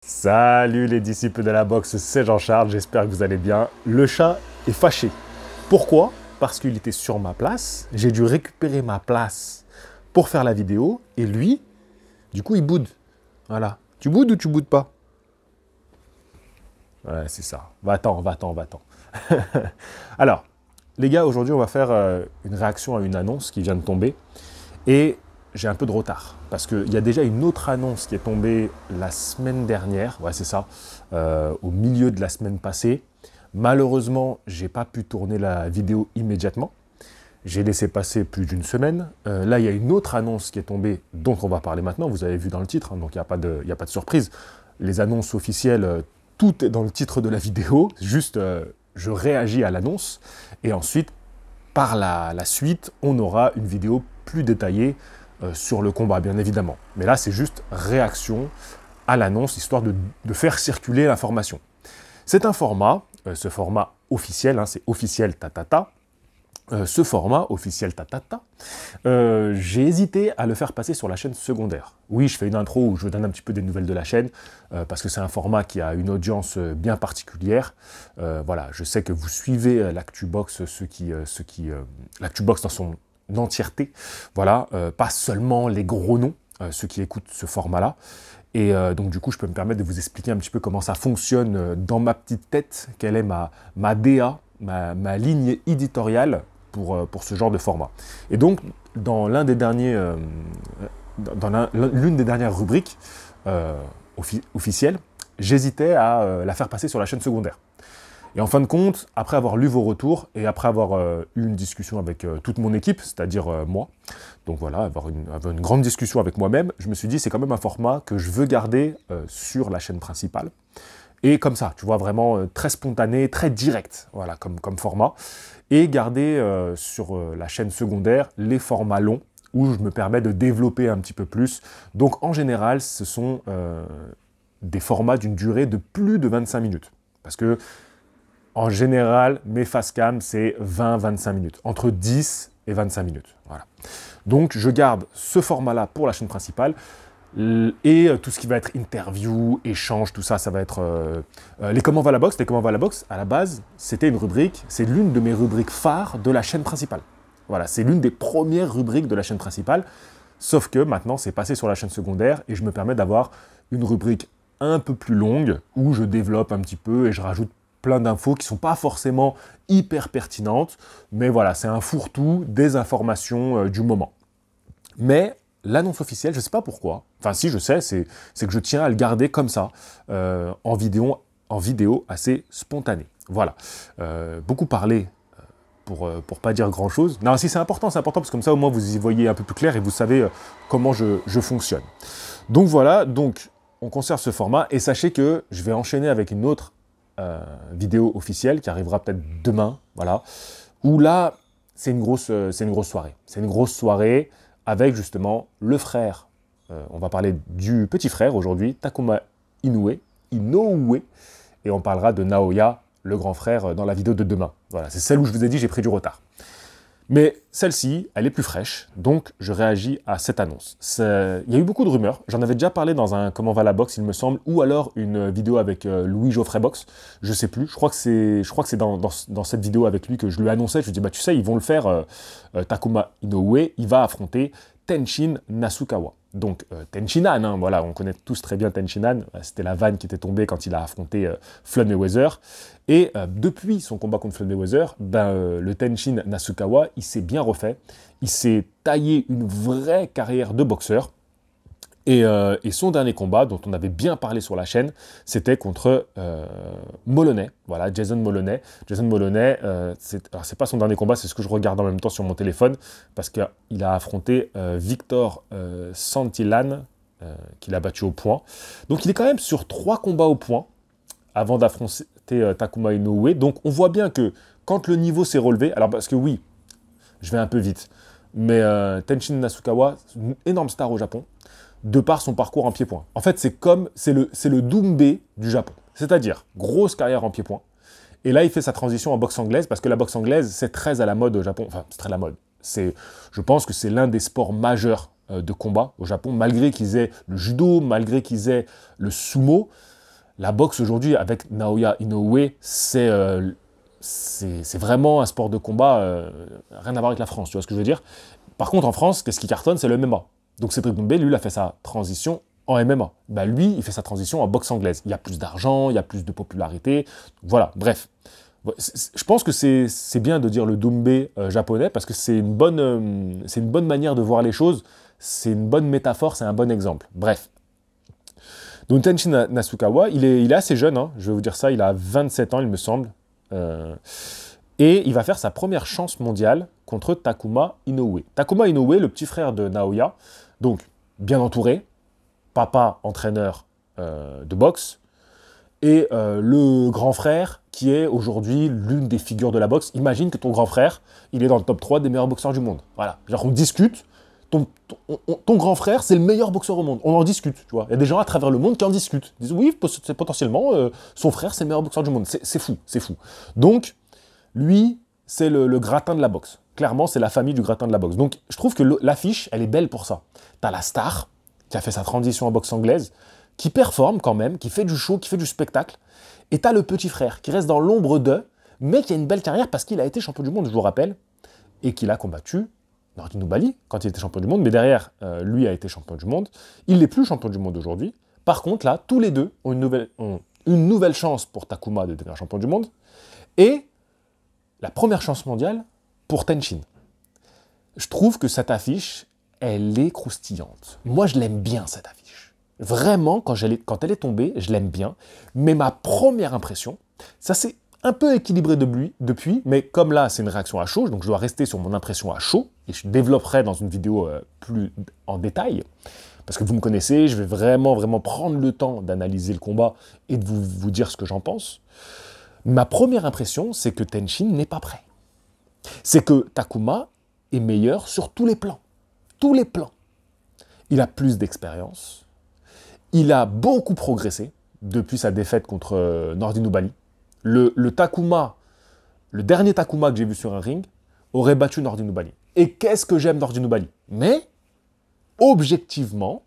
Salut les disciples de la boxe, c'est Jean-Charles, j'espère que vous allez bien. Le chat est fâché. Pourquoi? Parce qu'il était sur ma place, j'ai dû récupérer ma place pour faire la vidéo, et lui, du coup, il boude. Voilà. Tu boudes ou tu boudes pas? Ouais, c'est ça. Va-t'en, va-t'en, va-t'en. Alors, les gars, aujourd'hui, on va faire une réaction à une annonce qui vient de tomber. Et j'ai un peu de retard, parce qu'il y a déjà une autre annonce qui est tombée la semaine dernière, ouais c'est ça, au milieu de la semaine passée. Malheureusement, j'ai pas pu tourner la vidéo immédiatement. J'ai laissé passer plus d'une semaine. Là, il y a une autre annonce qui est tombée, dont on va parler maintenant. Vous avez vu dans le titre, hein, donc il n'y a pas de surprise. Les annonces officielles, tout est dans le titre de la vidéo. Juste, je réagis à l'annonce. Et ensuite, par la suite, on aura une vidéo plus détaillée sur le combat, bien évidemment. Mais là, c'est juste réaction à l'annonce, histoire de faire circuler l'information. C'est un format, ce format officiel, hein, c'est officiel tatata. Ce format officiel tatata, j'ai hésité à le faire passer sur la chaîne secondaire. Oui, je fais une intro où je vous donne un petit peu des nouvelles de la chaîne, parce que c'est un format qui a une audience bien particulière. Voilà, je sais que vous suivez l'ActuBox, l'ActuBox dans son entièreté, voilà, pas seulement les gros noms, ceux qui écoutent ce format-là. Et donc du coup, je peux me permettre de vous expliquer un petit peu comment ça fonctionne dans ma petite tête, quelle est ma DA, ma ligne éditoriale pour ce genre de format. Et donc, dans l'une des dernières rubriques officielles, j'hésitais à la faire passer sur la chaîne secondaire. Et en fin de compte, après avoir lu vos retours et après avoir eu une discussion avec toute mon équipe, c'est-à-dire moi, donc voilà, avoir une grande discussion avec moi-même, je me suis dit c'est quand même un format que je veux garder sur la chaîne principale. Et comme ça, tu vois, vraiment très spontané, très direct, voilà, comme format. Et garder sur la chaîne secondaire les formats longs, où je me permets de développer un petit peu plus. Donc en général, ce sont des formats d'une durée de plus de 25 minutes. Parce que en général, mes face-cam, c'est 20-25 minutes. Entre 10 et 25 minutes. Voilà. Donc, je garde ce format-là pour la chaîne principale. Et tout ce qui va être interview, échange, tout ça, ça va être les Comment va la boxe. Les Comment va la boxe, à la base, c'était une rubrique, c'est l'une de mes rubriques phares de la chaîne principale. Voilà, c'est l'une des premières rubriques de la chaîne principale. Sauf que maintenant, c'est passé sur la chaîne secondaire et je me permets d'avoir une rubrique un peu plus longue où je développe un petit peu et je rajoute plein d'infos qui ne sont pas forcément hyper pertinentes, mais voilà, c'est un fourre-tout des informations du moment. Mais l'annonce officielle, je ne sais pas pourquoi, enfin si je sais, c'est que je tiens à le garder comme ça, en vidéo assez spontanée. Voilà, beaucoup parlé pour pas dire grand-chose. Non, si c'est important parce que comme ça au moins vous y voyez un peu plus clair et vous savez comment je fonctionne. Donc voilà, donc on conserve ce format et sachez que je vais enchaîner avec une autre vidéo officielle qui arrivera peut-être demain, voilà, où là, c'est une grosse soirée. C'est une grosse soirée avec justement le frère, on va parler du petit frère aujourd'hui, Takuma Inoue, et on parlera de Naoya, le grand frère, dans la vidéo de demain. Voilà, c'est celle où je vous ai dit j'ai pris du retard. Mais celle-ci, elle est plus fraîche, donc je réagis à cette annonce. Il y a eu beaucoup de rumeurs, j'en avais déjà parlé dans un Comment va la boxe, il me semble, ou alors une vidéo avec Louis Geoffrey Box, je sais plus, je crois que c'est dans cette vidéo avec lui que je lui annonçais, je lui dis, bah tu sais, ils vont le faire, Takuma Inoue, il va affronter Tenshin Nasukawa. Donc Tenchinan, hein, voilà, on connaît tous très bien Tenchinan, c'était la vanne qui était tombée quand il a affronté Floyd Mayweather. Et depuis son combat contre Floyd Mayweather, le Tenshin Nasukawa, il s'est bien refait, il s'est taillé une vraie carrière de boxeur. Et son dernier combat, dont on avait bien parlé sur la chaîne, c'était contre Moloney, voilà, Jason Moloney. Jason Moloney, c'est pas son dernier combat, c'est ce que je regarde en même temps sur mon téléphone, parce qu'il a affronté Victor Santillan, qu'il a battu au point. Donc il est quand même sur 3 combats au point, avant d'affronter Takuma Inoue. Donc on voit bien que quand le niveau s'est relevé, alors parce que oui, je vais un peu vite, mais Tenshin Nasukawa, une énorme star au Japon, de par son parcours en pied-point. En fait, c'est le Doumbé du Japon. C'est-à-dire, grosse carrière en pied-point. Et là, il fait sa transition en boxe anglaise, parce que la boxe anglaise, c'est très à la mode au Japon. Enfin, c'est très à la mode. Je pense que c'est l'un des sports majeurs de combat au Japon, malgré qu'ils aient le judo, malgré qu'ils aient le sumo. La boxe aujourd'hui avec Naoya Inoue, c'est vraiment un sport de combat, rien à voir avec la France, tu vois ce que je veux dire? Par contre, en France, qu'est-ce qui cartonne? C'est le MMA. Donc Cédric Doumbé, lui, il a fait sa transition en MMA. Bah, lui, il fait sa transition en boxe anglaise. Il y a plus d'argent, il y a plus de popularité. Voilà, bref. Je pense que c'est bien de dire le Doumbé japonais parce que c'est une bonne manière de voir les choses. C'est une bonne métaphore, c'est un bon exemple. Bref. Donc Tenshin Nasukawa, il est assez jeune, hein, je vais vous dire ça, il a 27 ans, il me semble. Et il va faire sa première chance mondiale contre Takuma Inoue. Takuma Inoue, le petit frère de Naoya, donc bien entouré, papa entraîneur de boxe, et le grand frère qui est aujourd'hui l'une des figures de la boxe. Imagine que ton grand frère, il est dans le top 3 des meilleurs boxeurs du monde. Voilà, genre on discute, ton grand frère, c'est le meilleur boxeur au monde. On en discute, tu vois. Il y a des gens à travers le monde qui en discutent. Ils disent, oui, c'est potentiellement, son frère, c'est le meilleur boxeur du monde. C'est fou, c'est fou. Donc, lui, c'est le gratin de la boxe. Clairement, c'est la famille du gratin de la boxe. Donc, je trouve que l'affiche, elle est belle pour ça. T'as la star, qui a fait sa transition en boxe anglaise, qui performe quand même, qui fait du show, qui fait du spectacle. Et t'as le petit frère, qui reste dans l'ombre d'eux, mais qui a une belle carrière parce qu'il a été champion du monde, je vous rappelle, et qu'il a combattu Nordine Oubaali quand il était champion du monde, mais derrière, lui a été champion du monde. Il n'est plus champion du monde aujourd'hui. Par contre, là, tous les deux ont une nouvelle chance pour Takuma de devenir champion du monde, et la première chance mondiale pour Tenshin. Je trouve que cette affiche, elle est croustillante. Moi, je l'aime bien, cette affiche. Vraiment, quand elle est tombée, je l'aime bien. Mais ma première impression, ça s'est un peu équilibré depuis, mais comme là, c'est une réaction à chaud, donc je dois rester sur mon impression à chaud, et je développerai dans une vidéo plus en détail, parce que vous me connaissez, je vais vraiment prendre le temps d'analyser le combat et de vous dire ce que j'en pense. Ma première impression, c'est que Tenshin n'est pas prêt. C'est que Takuma est meilleur sur tous les plans. Tous les plans. Il a plus d'expérience. Il a beaucoup progressé depuis sa défaite contre Nordine Oubaali. Le Takuma, le dernier Takuma que j'ai vu sur un ring, aurait battu Nordine Oubaali. Et qu'est-ce que j'aime Nordine Oubaali? Mais, objectivement,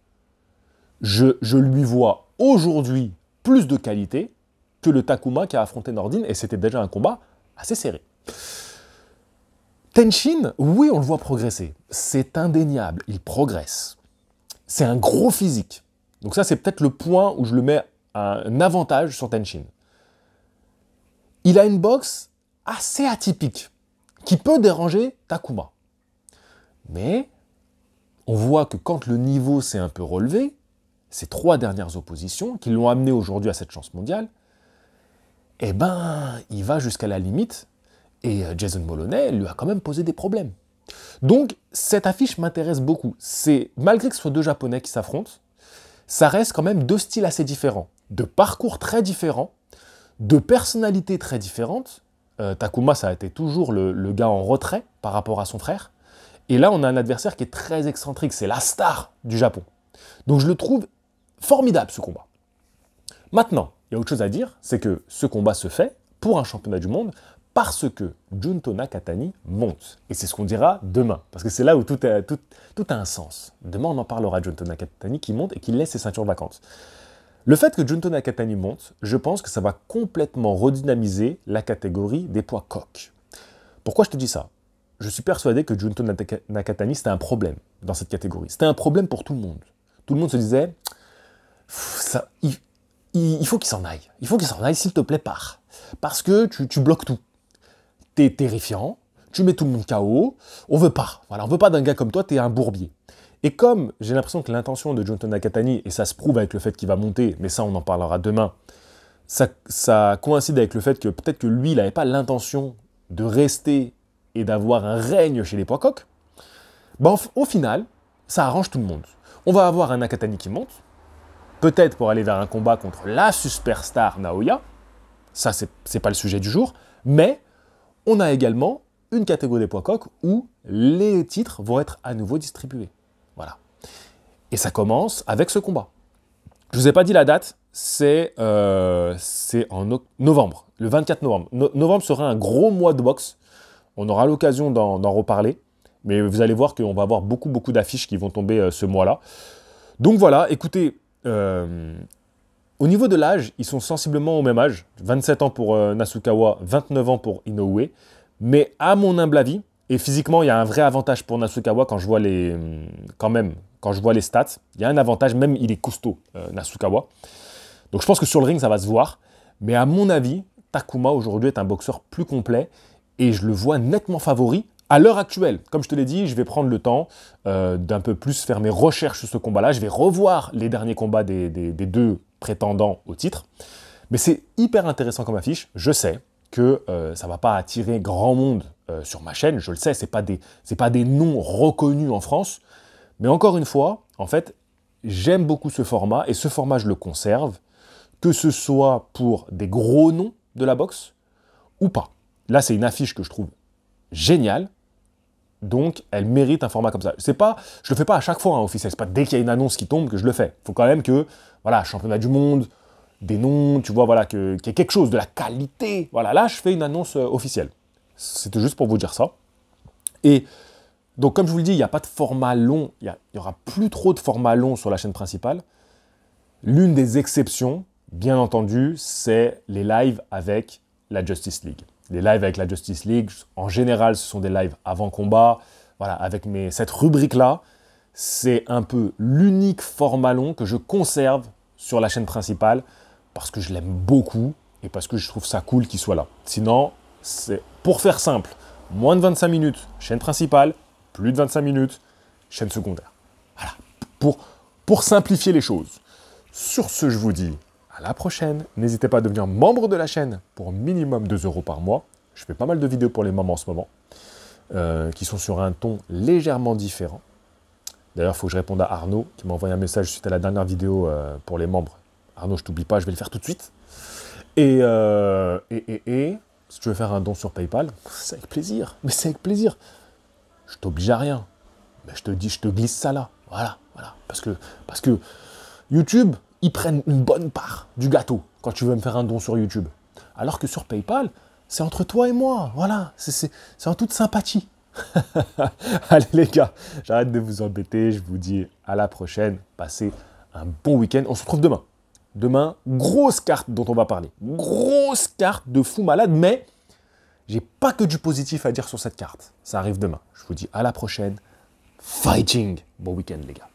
je lui vois aujourd'hui plus de qualité que le Takuma qui a affronté Nordine, et c'était déjà un combat assez serré. Tenshin, oui, on le voit progresser. C'est indéniable, il progresse. C'est un gros physique. Donc ça, c'est peut-être le point où je le mets un avantage sur Tenshin. Il a une boxe assez atypique, qui peut déranger Takuma. Mais on voit que quand le niveau s'est un peu relevé, ces 3 dernières oppositions qui l'ont amené aujourd'hui à cette chance mondiale, eh ben, il va jusqu'à la limite, et Jason Moloney lui a quand même posé des problèmes. Donc, cette affiche m'intéresse beaucoup. Malgré que ce soit 2 Japonais qui s'affrontent, ça reste quand même 2 styles assez différents, de parcours très différents, de personnalités très différentes. Takuma, ça a été toujours le gars en retrait par rapport à son frère. Et là, on a un adversaire qui est très excentrique, c'est la star du Japon. Donc je le trouve formidable, ce combat. Maintenant, il y a autre chose à dire, c'est que ce combat se fait pour un championnat du monde parce que Junto Nakatani monte. Et c'est ce qu'on dira demain, parce que c'est là où tout a un sens. Demain, on en parlera de Junto Nakatani qui monte et qui laisse ses ceintures vacantes. Le fait que Junto Nakatani monte, je pense que ça va complètement redynamiser la catégorie des poids coqs. Pourquoi je te dis ça? Je suis persuadé que Junto Nakatani, c'était un problème dans cette catégorie. C'était un problème pour tout le monde. Tout le monde se disait, il faut qu'il s'en aille. Il faut qu'il s'en aille, s'il te plaît, pars. Parce que tu bloques tout. T'es terrifiant, tu mets tout le monde KO, on veut pas. Voilà, on veut pas d'un gars comme toi, t'es un bourbier. Et comme j'ai l'impression que l'intention de Junto Nakatani, et ça se prouve avec le fait qu'il va monter, mais ça on en parlera demain, ça coïncide avec le fait que peut-être que lui, il n'avait pas l'intention de rester et d'avoir un règne chez les poids coqs, ben, au final, ça arrange tout le monde. On va avoir un Nakatani qui monte, peut-être pour aller vers un combat contre la superstar Naoya, ça c'est pas le sujet du jour, mais on a également une catégorie des poids coqs où les titres vont être à nouveau distribués. Voilà. Et ça commence avec ce combat. Je ne vous ai pas dit la date, c'est en novembre, le 24 novembre. Novembre sera un gros mois de boxe. On aura l'occasion d'en reparler. Mais vous allez voir qu'on va avoir beaucoup d'affiches qui vont tomber ce mois-là. Donc voilà, écoutez, Au niveau de l'âge, ils sont sensiblement au même âge. 27 ans pour Nasukawa, 29 ans pour Inoue. Mais à mon humble avis, et physiquement, il y a un vrai avantage pour Nasukawa quand je vois quand je vois les stats. Il y a un avantage, même il est costaud, Nasukawa. Donc je pense que sur le ring, ça va se voir. Mais à mon avis, Takuma aujourd'hui est un boxeur plus complet et je le vois nettement favori à l'heure actuelle. Comme je te l'ai dit, je vais prendre le temps d'un peu plus faire mes recherches sur ce combat-là. Je vais revoir les derniers combats des deux prétendants au titre. Mais c'est hyper intéressant comme affiche. Je sais que ça ne va pas attirer grand monde sur ma chaîne. Je le sais, ce n'est pas des noms reconnus en France. Mais encore une fois, en fait, j'aime beaucoup ce format et ce format, je le conserve, que ce soit pour des gros noms de la boxe ou pas. Là, c'est une affiche que je trouve géniale. Donc, elle mérite un format comme ça. Je le fais pas à chaque fois, officiel. C'est pas dès qu'il y a une annonce qui tombe que je le fais. Il faut quand même que, voilà, championnat du monde, des noms, tu vois, voilà, qu'il y ait quelque chose, de la qualité. Voilà, là, je fais une annonce officielle. C'était juste pour vous dire ça. Et donc, comme je vous le dis, il n'y a pas de format long. Il n'y aura plus trop de formats longs sur la chaîne principale. L'une des exceptions, bien entendu, c'est les lives avec la Justice League. Les lives avec la Justice League, en général, ce sont des lives avant combat. Voilà, avec cette rubrique-là, c'est un peu l'unique format long que je conserve sur la chaîne principale parce que je l'aime beaucoup et parce que je trouve ça cool qu'il soit là. Sinon, c'est pour faire simple, moins de 25 minutes, chaîne principale, plus de 25 minutes, chaîne secondaire. Voilà, pour simplifier les choses. Sur ce, je vous dis à la prochaine. N'hésitez pas à devenir membre de la chaîne pour minimum 2 € par mois. Je fais pas mal de vidéos pour les mamans en ce moment, qui sont sur un ton légèrement différent. D'ailleurs, il faut que je réponde à Arnaud, qui m'a envoyé un message suite à la dernière vidéo pour les membres. Arnaud, je t'oublie pas, je vais le faire tout de suite. Et si tu veux faire un don sur PayPal, c'est avec plaisir. Mais c'est avec plaisir. Je t'oblige à rien. Mais je te dis, je te glisse ça là. Voilà. Parce que YouTube, ils prennent une bonne part du gâteau quand tu veux me faire un don sur YouTube. Alors que sur PayPal, c'est entre toi et moi. Voilà, c'est en toute sympathie. Allez les gars, j'arrête de vous embêter. Je vous dis à la prochaine. Passez un bon week-end. On se retrouve demain. Demain, grosse carte dont on va parler. Grosse carte de fou malade, mais j'ai pas que du positif à dire sur cette carte. Ça arrive demain. Je vous dis à la prochaine. Fighting. Bon week-end les gars.